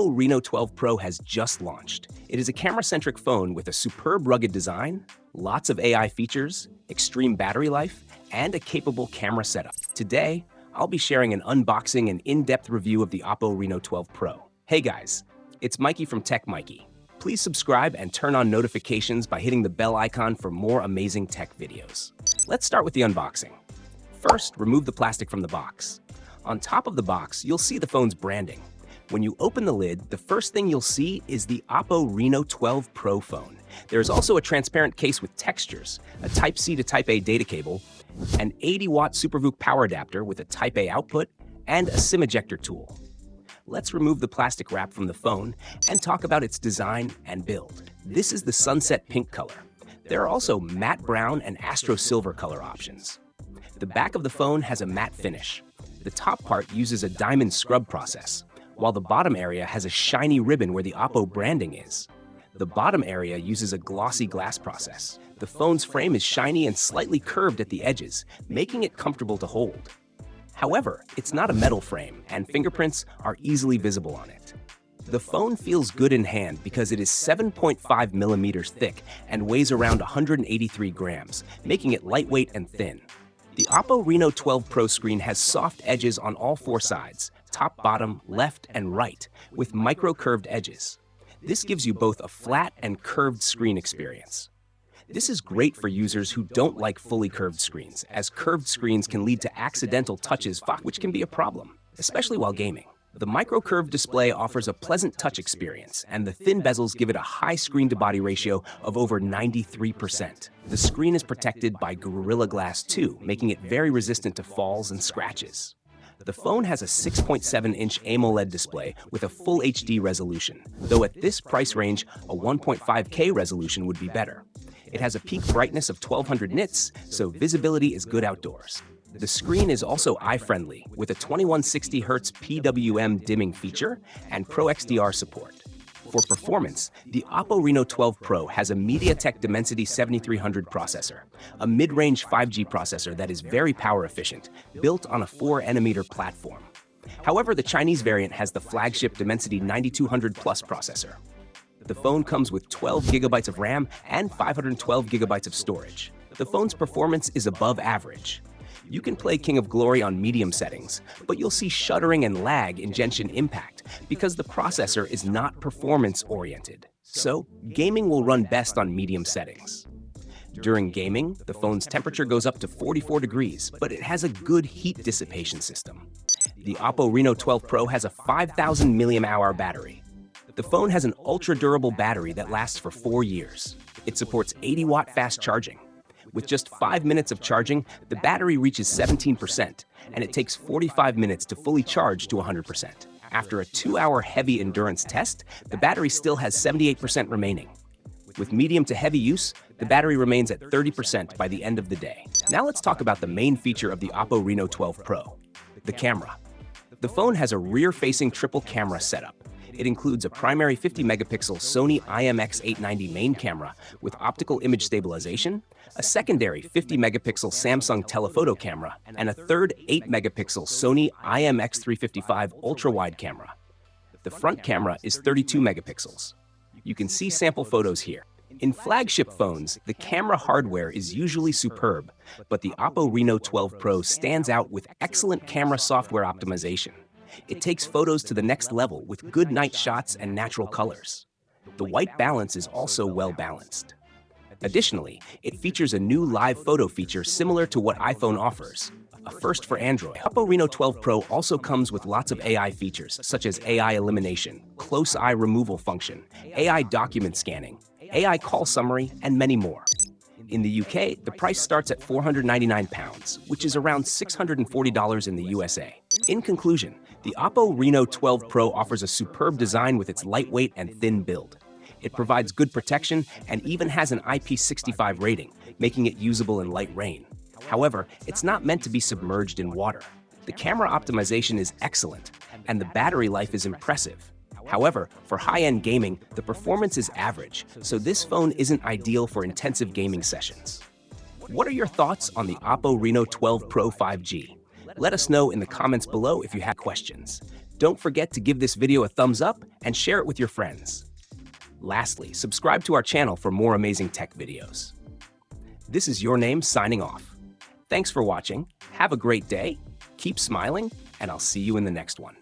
Oppo Reno 12 Pro has just launched. It is a camera-centric phone with a superb rugged design, lots of AI features, extreme battery life, and a capable camera setup. Today, I'll be sharing an unboxing and in-depth review of the Oppo Reno 12 Pro. Hey guys, it's Maiky from techmaiky. Please subscribe and turn on notifications by hitting the bell icon for more amazing tech videos. Let's start with the unboxing. First, remove the plastic from the box. On top of the box, you'll see the phone's branding. When you open the lid, the first thing you'll see is the Oppo Reno 12 Pro phone. There's also a transparent case with textures, a Type-C to Type-A data cable, an 80-watt SuperVOOC power adapter with a Type-A output, and a SIM ejector tool. Let's remove the plastic wrap from the phone and talk about its design and build. This is the sunset pink color. There are also matte brown and astro silver color options. The back of the phone has a matte finish. The top part uses a diamond scrub process, while the bottom area has a shiny ribbon where the Oppo branding is. The bottom area uses a glossy glass process. The phone's frame is shiny and slightly curved at the edges, making it comfortable to hold. However, it's not a metal frame, and fingerprints are easily visible on it. The phone feels good in hand because it is 7.5 millimeters thick and weighs around 183 grams, making it lightweight and thin. The Oppo Reno 12 Pro screen has soft edges on all four sides, top, bottom, left, and right, with micro-curved edges. This gives you both a flat and curved screen experience. This is great for users who don't like fully curved screens, as curved screens can lead to accidental touches, which can be a problem, especially while gaming. The micro-curved display offers a pleasant touch experience, and the thin bezels give it a high screen-to-body ratio of over 93%. The screen is protected by Gorilla Glass 2, making it very resistant to falls and scratches. The phone has a 6.7-inch AMOLED display with a full HD resolution, though at this price range, a 1.5K resolution would be better. It has a peak brightness of 1200 nits, so visibility is good outdoors. The screen is also eye-friendly, with a 2160Hz PWM dimming feature and Pro XDR support. For performance, the Oppo Reno 12 Pro has a MediaTek Dimensity 7300 processor, a mid-range 5G processor that is very power-efficient, built on a 4nm platform. However, the Chinese variant has the flagship Dimensity 9200 Plus processor. The phone comes with 12 GB of RAM and 512 GB of storage. The phone's performance is above average. You can play King of Glory on medium settings, but you'll see shuddering and lag in Genshin Impact because the processor is not performance-oriented. So, gaming will run best on medium settings. During gaming, the phone's temperature goes up to 44 degrees, but it has a good heat dissipation system. The Oppo Reno 12 Pro has a 5,000 mAh battery. The phone has an ultra-durable battery that lasts for 4 years. It supports 80-watt fast charging. With just 5 minutes of charging, the battery reaches 17%, and it takes 45 minutes to fully charge to 100%. After a 2-hour heavy endurance test, the battery still has 78% remaining. With medium to heavy use, the battery remains at 30% by the end of the day. Now let's talk about the main feature of the Oppo Reno 12 Pro, the camera. The phone has a rear-facing triple camera setup. It includes a primary 50-megapixel Sony IMX890 main camera with optical image stabilization, a secondary 50-megapixel Samsung telephoto camera, and a third 8-megapixel Sony IMX355 ultra-wide camera. The front camera is 32 megapixels. You can see sample photos here. In flagship phones, the camera hardware is usually superb, but the Oppo Reno 12 Pro stands out with excellent camera software optimization. It takes photos to the next level with good night shots and natural colors. The white balance is also well balanced. Additionally, it features a new live photo feature similar to what iPhone offers, a first for Android. Oppo Reno 12 Pro also comes with lots of AI features such as AI elimination, close eye removal function, AI document scanning, AI call summary, and many more. In the UK, the price starts at £499, which is around $640 in the USA. In conclusion, the Oppo Reno 12 Pro offers a superb design with its lightweight and thin build. It provides good protection and even has an IP65 rating, making it usable in light rain. However, it's not meant to be submerged in water. The camera optimization is excellent, and the battery life is impressive. However, for high-end gaming, the performance is average, so this phone isn't ideal for intensive gaming sessions. What are your thoughts on the Oppo Reno 12 Pro 5G? Let us know in the comments below if you have questions. Don't forget to give this video a thumbs up and share it with your friends. Lastly, subscribe to our channel for more amazing tech videos. This is Your Name signing off. Thanks for watching, have a great day, keep smiling, and I'll see you in the next one.